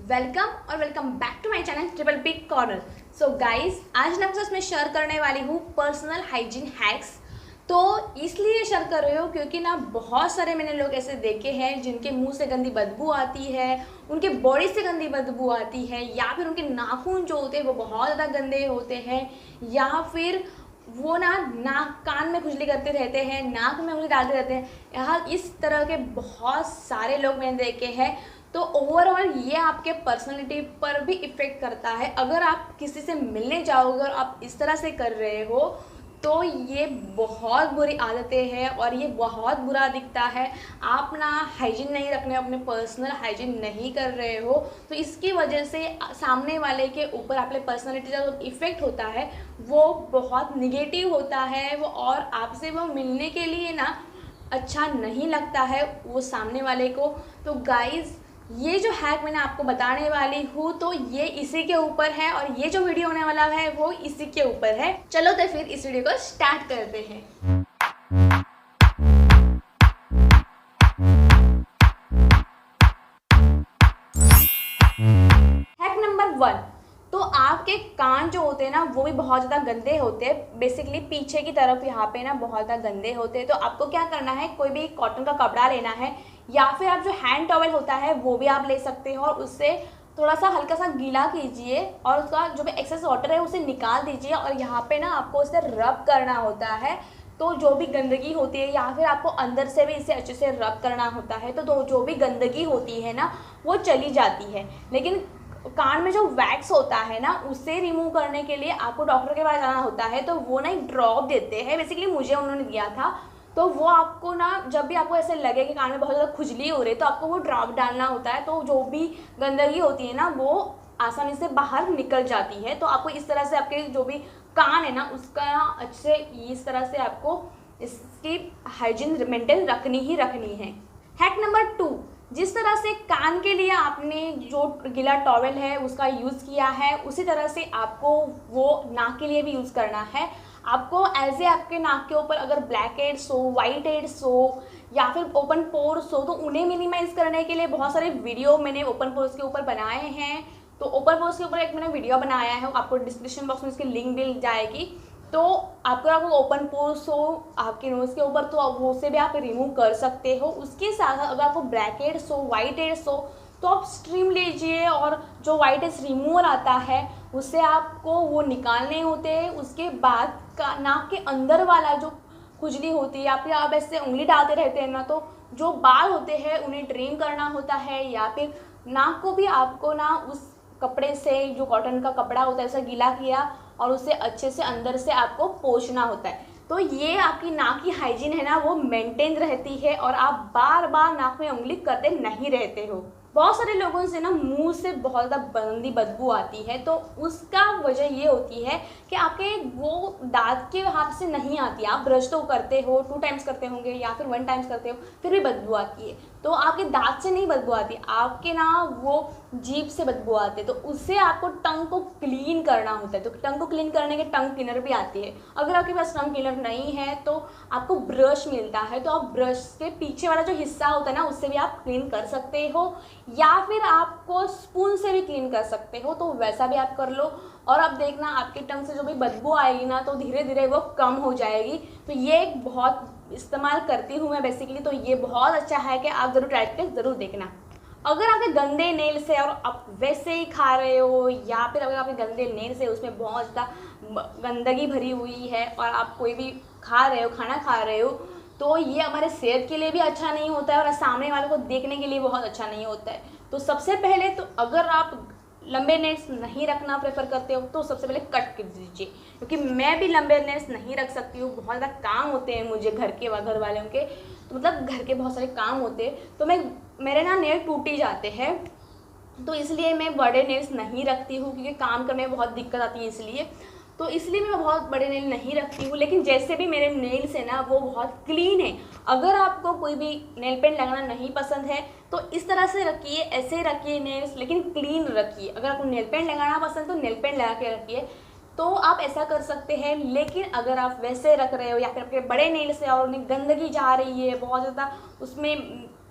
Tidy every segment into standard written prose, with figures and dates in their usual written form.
Welcome और welcome back to my channel triple P corner. So guys, आज मैं आपके साथ शेयर करने वाली हूँ पर्सनल हाइजीन हैक्स। तो इसलिए शेयर कर रही हूँ क्योंकि ना बहुत सारे मैंने लोग ऐसे देखे हैं जिनके मुंह से गंदी बदबू आती है, उनके बॉडी से गंदी बदबू आती है, या फिर उनके नाखून जो होते हैं वो बहुत ज़्यादा गंदे होते हैं, या फिर वो ना नाक कान में खुजली करते रहते हैं, नाक में उंगली डालते रहते हैं। यहाँ इस तरह के बहुत सारे लोग मैंने देखे हैं। तो ओवरऑल ये आपके पर्सनालिटी पर भी इफ़ेक्ट करता है। अगर आप किसी से मिलने जाओगे और आप इस तरह से कर रहे हो तो ये बहुत बुरी आदतें हैं और ये बहुत बुरा दिखता है। आप ना हाइजीन नहीं रखने, अपने पर्सनल हाइजीन नहीं कर रहे हो, तो इसकी वजह से सामने वाले के ऊपर आपके पर्सनालिटी का जो इफ़ेक्ट होता है वो बहुत निगेटिव होता है। वो और आपसे वो मिलने के लिए ना अच्छा नहीं लगता है वो सामने वाले को। तो गाइज़, ये जो हैक मैंने आपको बताने वाली हूँ तो ये इसी के ऊपर है और ये जो वीडियो होने वाला है वो इसी के ऊपर है। चलो तो फिर इस वीडियो को स्टार्ट करते हैं। हैक नंबर 1, तो आपके कान जो होते हैं ना वो भी बहुत ज़्यादा गंदे होते हैं। बेसिकली पीछे की तरफ यहाँ पे ना बहुत ज़्यादा गंदे होते हैं। तो आपको क्या करना है, कोई भी कॉटन का कपड़ा लेना है या फिर आप जो हैंड टॉवल होता है वो भी आप ले सकते हो और उससे थोड़ा सा हल्का सा गीला कीजिए और उसका जो भी एक्सेस वाटर है उसे निकाल दीजिए और यहाँ पे ना आपको उसे रब करना होता है। तो जो भी गंदगी होती है या फिर आपको अंदर से भी इसे अच्छे से रब करना होता है तो जो भी गंदगी होती है ना वो चली जाती है। लेकिन कान में जो वैक्स होता है ना उसे रिमूव करने के लिए आपको डॉक्टर के पास जाना होता है। तो वो ना एक ड्रॉप देते हैं, बेसिकली मुझे उन्होंने दिया था। तो वो आपको ना जब भी आपको ऐसे लगे कि कान में बहुत ज़्यादा खुजली हो रही है तो आपको वो ड्रॉप डालना होता है। तो जो भी गंदगी होती है ना वो आसानी से बाहर निकल जाती है। तो आपको इस तरह से आपके जो भी कान है ना उसका अच्छे से इस तरह से आपको इसकी हाइजीन मेंटेन रखनी ही रखनी है। हैक नंबर 2, जिस तरह से कान के लिए आपने जो गीला टॉवेल है उसका यूज़ किया है उसी तरह से आपको वो नाक के लिए भी यूज़ करना है। आपको एज ए आपके नाक के ऊपर अगर ब्लैक हेड्स हो, वाइट हेड्स हो या फिर ओपन पोर्स हो तो उन्हें मिनिमाइज़ करने के लिए बहुत सारे वीडियो मैंने ओपन पोर्स के ऊपर बनाए हैं। तो ओपन पोर्स के ऊपर एक मैंने वीडियो बनाया है, आपको डिस्क्रिप्शन बॉक्स में इसकी लिंक मिल जाएगी। तो आपको ओपन पोर्स हो आपके नोज़ के ऊपर तो वो से भी आप रिमूव कर सकते हो। उसके साथ साथ अगर आपको ब्लैक हेड्स हो, वाइट हेड्स हो तो आप स्ट्रीम लीजिए और जो वाइट हेड्स रिमूवर आता है उससे आपको वो निकालने होते हैं। उसके बाद का नाक के अंदर वाला जो खुजली होती है या फिर आप ऐसे उंगली डालते रहते हैं ना तो जो बाल होते हैं उन्हें ट्रिम करना होता है, या फिर नाक को भी आपको ना उस कपड़े से, जो कॉटन का कपड़ा होता है, उसे गीला किया और उसे अच्छे से अंदर से आपको पोंछना होता है। तो ये आपकी नाक की हाइजीन है ना वो मेंटेन रहती है और आप बार बार नाक में उंगली करते नहीं रहते हो। बहुत सारे लोगों से ना मुंह से बहुत ज़्यादा गंदी बदबू आती है तो उसका वजह ये होती है कि आपके वो दांत के हाथ से नहीं आती। आप ब्रश तो करते हो, 2 टाइम्स करते होंगे या फिर 1 टाइम्स करते हो, फिर भी बदबू आती है। तो आपके दांत से नहीं बदबू आती, आपके ना वो जीभ से बदबू आती है। तो उससे आपको टंग को क्लीन करना होता है। तो टंग को क्लीन करने के टंग क्लीनर भी आती है। अगर आपके पास टंग क्लीनर नहीं है तो आपको ब्रश मिलता है, तो आप ब्रश के पीछे वाला जो हिस्सा होता है ना उससे भी आप क्लीन कर सकते हो, या फिर आपको स्पून से भी क्लीन कर सकते हो। तो वैसा भी आप कर लो और अब देखना आपके टंग से जो भी बदबू आएगी ना तो धीरे धीरे वो कम हो जाएगी। तो ये एक बहुत इस्तेमाल करती हूँ मैं बेसिकली, तो ये बहुत अच्छा है कि आप ज़रूर ट्राई करके ज़रूर देखना। अगर आपके गंदे नेल्स है और आप वैसे ही खा रहे हो या फिर अगर आपके गंदे नेल्स है उसमें बहुत ज़्यादा गंदगी भरी हुई है और आप कोई भी खा रहे हो, खाना खा रहे हो, तो ये हमारे सेहत के लिए भी अच्छा नहीं होता है और सामने वाले को देखने के लिए बहुत अच्छा नहीं होता है। तो सबसे पहले तो अगर आप लंबे नेल्स नहीं रखना प्रेफर करते हो तो सबसे पहले कट कर दीजिए, क्योंकि मैं भी लंबे नेल्स नहीं रख सकती हूँ। बहुत ज़्यादा काम होते हैं मुझे घर वालों के, तो मतलब घर के बहुत सारे काम होते हैं तो मेरे ना नेल टूट ही जाते हैं। तो इसलिए मैं बड़े नेल्स नहीं रखती हूँ क्योंकि काम करने में बहुत दिक्कत आती है, इसलिए मैं बहुत बड़े नेल नहीं रखती हूँ। लेकिन जैसे भी मेरे नेल्स है ना वो बहुत क्लीन है। अगर आपको कोई भी नेल पेंट लगाना नहीं पसंद है तो इस तरह से रखिए, ऐसे रखिए नेल्स, लेकिन क्लीन रखिए। अगर आपको नेल पेंट लगाना पसंद तो नेल पेंट लगा के रखिए, तो आप ऐसा कर सकते हैं। लेकिन अगर आप वैसे रख रहे हो या फिर आपके बड़े नेल्स है और उन्हें गंदगी जा रही है बहुत ज़्यादा, उसमें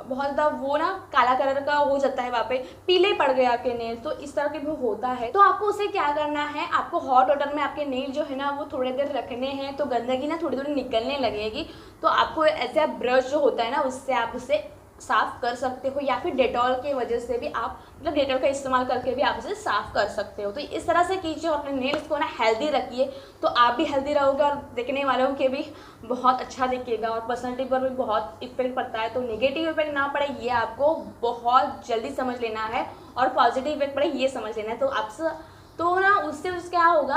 बहुत ज़्यादा वो ना काला कलर का हो जाता है, वहाँ पे पीले पड़ गए आपके नेल, तो इस तरह के भी होता है। तो आपको उसे क्या करना है, आपको हॉट वाटर में आपके नेल जो है ना वो थोड़ी देर रखने हैं, तो गंदगी ना थोड़ी थोड़ी निकलने लगेगी। तो आपको ऐसे ब्रश जो होता है ना उससे आप उसे साफ़ कर सकते हो, या फिर डेटॉल की वजह से भी आप मतलब डेटॉल का इस्तेमाल करके भी आप इसे साफ़ कर सकते हो। तो इस तरह से कीजिए और अपने नेल्स को ना हेल्दी रखिए, तो आप भी हेल्दी रहोगे और देखने वालों के भी बहुत अच्छा दिखेगा और पर्सनैलिटी पर भी बहुत इफेक्ट पड़ता है। तो नेगेटिव इफेक्ट ना पड़े ये आपको बहुत जल्दी समझ लेना है, और पॉजिटिव इफेक्ट पड़े ये समझ लेना है। तो आपसे तो ना उससे क्या होगा,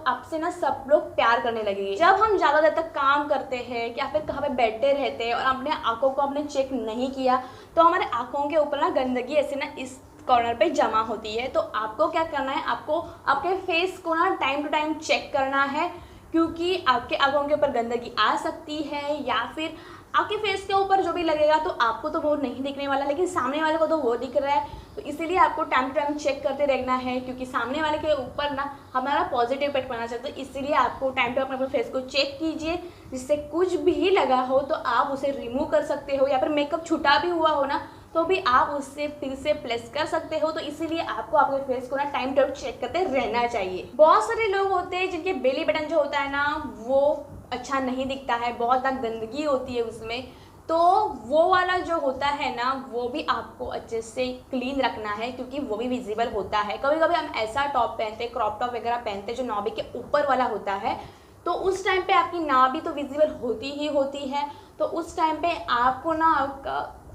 आपसे ना सब लोग प्यार करने लगेंगे। जब हम ज़्यादा देर तक काम करते हैं या फिर कहाँ पे बैठे रहते हैं और अपने आँखों को आपने चेक नहीं किया, तो हमारे आँखों के ऊपर ना गंदगी ऐसे ना इस कॉर्नर पे जमा होती है। तो आपको क्या करना है, आपको आपके फेस को ना टाइम टू टाइम चेक करना है, क्योंकि आपके आँखों के ऊपर गंदगी आ सकती है, या फिर आपके फेस के ऊपर जो भी लगेगा तो आपको तो वो नहीं दिखने वाला, लेकिन सामने वाले को तो वो दिख रहा है। तो इसीलिए आपको टाइम टू टाइम चेक करते रहना है, क्योंकि सामने वाले के ऊपर ना हमारा पॉजिटिव इफेक्ट पड़ना चाहिए। तो इसीलिए आपको टाइम टू टाइम अपने फेस को चेक कीजिए, जिससे कुछ भी लगा हो तो आप उसे रिमूव कर सकते हो, या फिर मेकअप छूटा भी हुआ हो ना तो भी आप उससे फिर से प्लेस कर सकते हो। तो इसीलिए आपको आपके फेस को ना टाइम टू टाइम चेक करते रहना चाहिए। बहुत सारे लोग होते हैं जिनके बेली बटन जो होता है ना वो अच्छा नहीं दिखता है, बहुत ज़्यादा गंदगी होती है उसमें, तो वो वाला जो होता है ना वो भी आपको अच्छे से क्लीन रखना है, क्योंकि वो भी विजिबल होता है। कभी कभी हम ऐसा टॉप पहनते हैं, क्रॉप टॉप वगैरह पहनते हैं जो नाभि के ऊपर वाला होता है, तो उस टाइम पे आपकी नाभि तो विजिबल होती ही होती है। तो उस टाइम पे आपको ना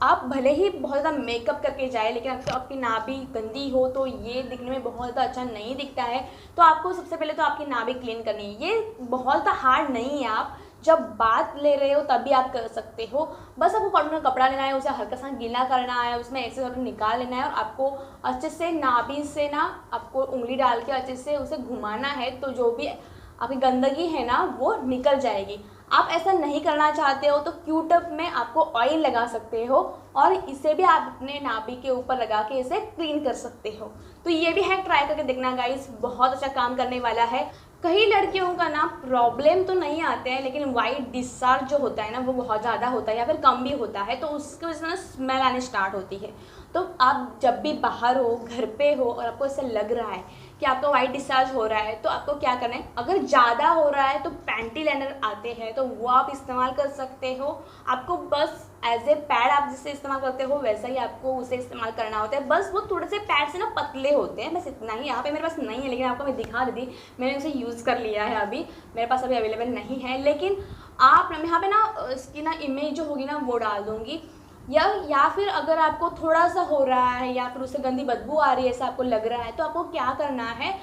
आप भले ही बहुत ज़्यादा मेकअप करके जाए, लेकिन अगर आपकी नाभि गंदी हो तो ये दिखने में बहुत ज़्यादा अच्छा नहीं दिखता है। तो आपको सबसे पहले तो आपकी नाभि क्लीन करनी है। ये बहुत ज़्यादा हार्ड नहीं है, आप जब बात ले रहे हो तभी आप कर सकते हो। बस आपको कॉटन का कपड़ा लेना है, उसे हल्का सा गीला करना है, उसमें ऐसे निकाल लेना है, और आपको अच्छे से नाभि से ना आपको उंगली डाल के अच्छे से उसे घुमाना है, तो जो भी आपकी गंदगी है ना वो निकल जाएगी। आप ऐसा नहीं करना चाहते हो तो क्यूटअप में आपको ऑयल लगा सकते हो, और इसे भी आप अपने नाभि के ऊपर लगा के इसे क्लीन कर सकते हो। तो ये भी है, ट्राई करके देखना गाइस, बहुत अच्छा काम करने वाला है। कई लड़कियों का ना प्रॉब्लम तो नहीं आते हैं, लेकिन वाइट डिस्चार्ज जो होता है ना वो बहुत ज़्यादा होता है, या फिर कम भी होता है, तो उसकी वजह से ना स्मेल आने स्टार्ट होती है। तो आप जब भी बाहर हो, घर पे हो, और आपको ऐसा लग रहा है कि आपको वाइट डिस्चार्ज हो रहा है, तो आपको क्या करना है, अगर ज़्यादा हो रहा है तो पैंटी लाइनर आते हैं, तो वो आप इस्तेमाल कर सकते हो। आपको बस एज ए पैड आप जिससे इस्तेमाल करते हो वैसा ही आपको उसे इस्तेमाल करना होता है। बस वो थोड़े से पैड से ना पतले होते हैं, बस इतना ही। यहाँ पे मेरे पास नहीं है, लेकिन आपको मैं दिखा देती, मैंने उसे यूज़ कर लिया है, अभी मेरे पास अभी अवेलेबल नहीं है। लेकिन आप यहाँ पे ना इसकी ना इमेज जो होगी ना वो डाल दूँगी, या फिर अगर आपको थोड़ा सा हो रहा है या फिर उससे गंदी बदबू आ रही है, ऐसा आपको लग रहा है, तो आपको क्या करना है,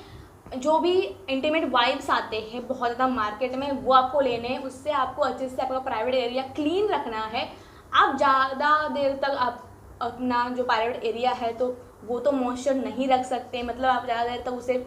जो भी इंटीमेट वाइप्स आते हैं बहुत ज़्यादा मार्केट में, वो आपको लेने हैं। उससे आपको अच्छे से आपका प्राइवेट एरिया क्लीन रखना है। आप ज़्यादा देर तक आप अपना जो प्राइवेट एरिया है तो वो तो मॉइस्चर नहीं रख सकते, मतलब आप ज़्यादा देर तक उसे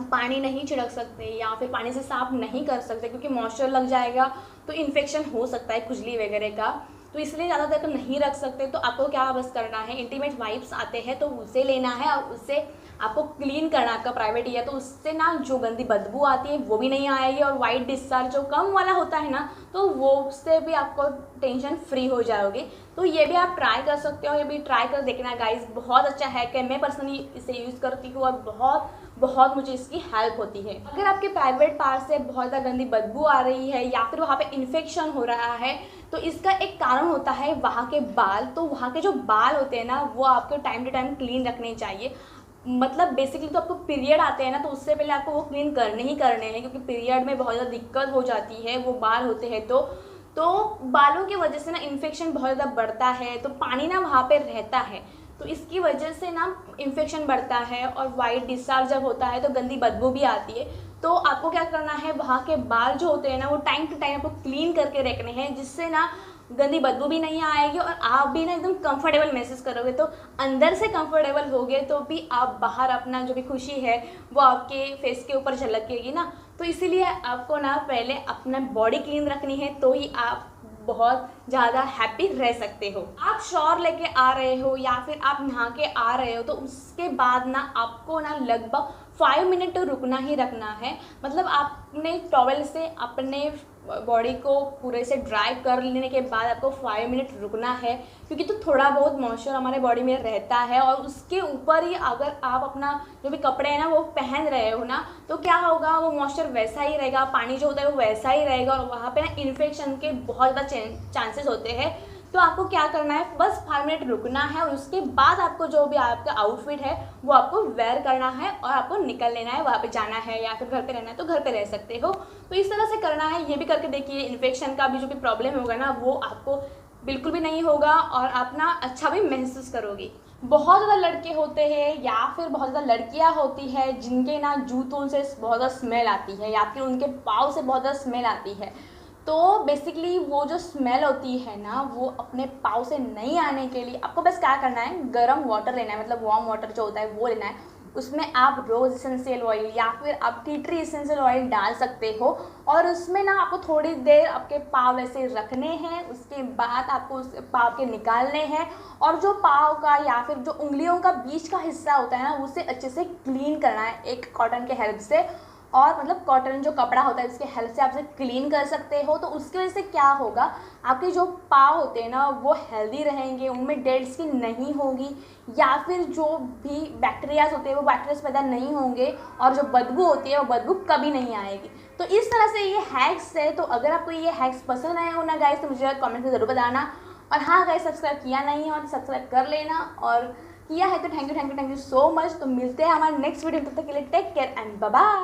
पानी नहीं छिड़क सकते, या फिर पानी से साफ़ नहीं कर सकते, क्योंकि मॉइस्चर लग जाएगा तो इन्फेक्शन हो सकता है खुजली वगैरह का। तो इसलिए ज़्यादा देर तक नहीं रख सकते। तो आपको क्या बस करना है, इंटीमेट वाइप्स आते हैं तो उसे लेना है, और उससे आपको क्लीन करना आपका प्राइवेट एरिया, तो उससे ना जो गंदी बदबू आती है वो भी नहीं आएगी, और वाइट डिस्चार्ज जो कम वाला होता है ना तो वो उससे भी आपको टेंशन फ्री हो जाओगे। तो ये भी आप ट्राई कर सकते हो, ये भी ट्राई कर देखना गाइस, बहुत अच्छा है कि मैं पर्सनली इसे यूज़ करती हूँ, और बहुत बहुत मुझे इसकी हेल्प होती है। अगर आपके प्राइवेट पार्ट से बहुत ज़्यादा गंदी बदबू आ रही है, या फिर वहाँ पे इन्फेक्शन हो रहा है, तो इसका एक कारण होता है वहाँ के बाल। तो वहाँ के जो बाल होते हैं ना वो आपको टाइम टू टाइम क्लीन रखने चाहिए। मतलब बेसिकली तो आपको पीरियड आते हैं ना, तो उससे पहले आपको वो क्लीन करने ही करने हैं, क्योंकि पीरियड में बहुत ज़्यादा दिक्कत हो जाती है, वो बाल होते हैं तो बालों की वजह से ना इन्फेक्शन बहुत ज़्यादा बढ़ता है। तो पानी ना वहाँ पे रहता है, तो इसकी वजह से ना इन्फेक्शन बढ़ता है, और वाइट डिस्चार्ज जब होता है तो गंदी बदबू भी आती है। तो आपको क्या करना है, वहाँ के बाल जो होते हैं ना वो टाइम टू टाइम आपको क्लीन करके रखने हैं, जिससे ना गंदी बदबू भी नहीं आएगी, और आप भी ना एकदम कंफर्टेबल महसूस करोगे। तो अंदर से कंफर्टेबल होगे तो भी आप बाहर अपना जो भी खुशी है वो आपके फेस के ऊपर झलकेगी ना। तो इसीलिए आपको ना पहले अपना बॉडी क्लीन रखनी है, तो ही आप बहुत ज़्यादा हैप्पी रह सकते हो। आप शॉवर लेके आ रहे हो या फिर आप नहा के आ रहे हो, तो उसके बाद ना आपको ना लगभग 5 मिनट तो रुकना ही रखना है। मतलब आपने टॉवेल से अपने बॉडी को पूरे से ड्राई कर लेने के बाद आपको 5 मिनट रुकना है, क्योंकि तो थोड़ा बहुत मॉइस्चर हमारे बॉडी में रहता है। और उसके ऊपर ही अगर आप अपना जो भी कपड़े हैं ना वो पहन रहे हो ना, तो क्या होगा, वो मॉइस्चर वैसा ही रहेगा, पानी जो होता है वो वैसा ही रहेगा, और वहाँ पे ना इन्फेक्शन के बहुत ज़्यादा चांसेस होते हैं। तो आपको क्या करना है, बस 5 मिनट रुकना है, और उसके बाद आपको जो भी आपका आउटफिट है वो आपको वेयर करना है और आपको निकल लेना है, वहाँ पे जाना है, या फिर घर पे रहना है तो घर पे रह सकते हो। तो इस तरह से करना है, ये भी करके देखिए, इन्फेक्शन का भी जो भी प्रॉब्लम होगा ना वो आपको बिल्कुल भी नहीं होगा, और आप ना अच्छा भी महसूस करोगी। बहुत ज़्यादा लड़के होते हैं या फिर बहुत ज़्यादा लड़कियां होती है जिनके ना जूतों से बहुत ज़्यादा स्मेल आती है, या फिर उनके पाँव से बहुत ज़्यादा स्मेल आती है। तो बेसिकली वो जो स्मेल होती है ना, वो अपने पाँव से नहीं आने के लिए आपको बस क्या करना है, गर्म वाटर लेना है, मतलब वार्म वाटर जो होता है वो लेना है। उसमें आप रोज़ एसेंशियल ऑयल या फिर आप टी ट्री एसेंशियल ऑयल डाल सकते हो, और उसमें ना आपको थोड़ी देर आपके पाँव ऐसे रखने हैं। उसके बाद आपको उस पाँव के निकालने हैं, और जो पाँव का या फिर जो उंगलियों का बीच का हिस्सा होता है ना, उसे अच्छे से क्लीन करना है एक कॉटन के हेल्प से। और मतलब कॉटन जो कपड़ा होता है उसके हेल्प से आप इसे क्लीन कर सकते हो। तो उसकी वजह से क्या होगा, आपके जो पाँव होते हैं ना वो हेल्दी रहेंगे, उनमें डेड स्किन नहीं होगी, या फिर जो भी बैक्टीरियाज होते हैं वो बैक्टीरियाज पैदा नहीं होंगे, और जो बदबू होती है वो बदबू कभी नहीं आएगी। तो इस तरह से ये हैक्स है। तो अगर आपको ये हैक्स पसंद आए हो ना गाइस, तो मुझे कमेंट में ज़रूर बताना। और हाँ गाइस, सब्सक्राइब किया नहीं है और सब्सक्राइब कर लेना, और किया है तो थैंक यू सो मच। तो मिलते हैं हमारे नेक्स्ट वीडियो में, तब तक के लिए take care and bye bye.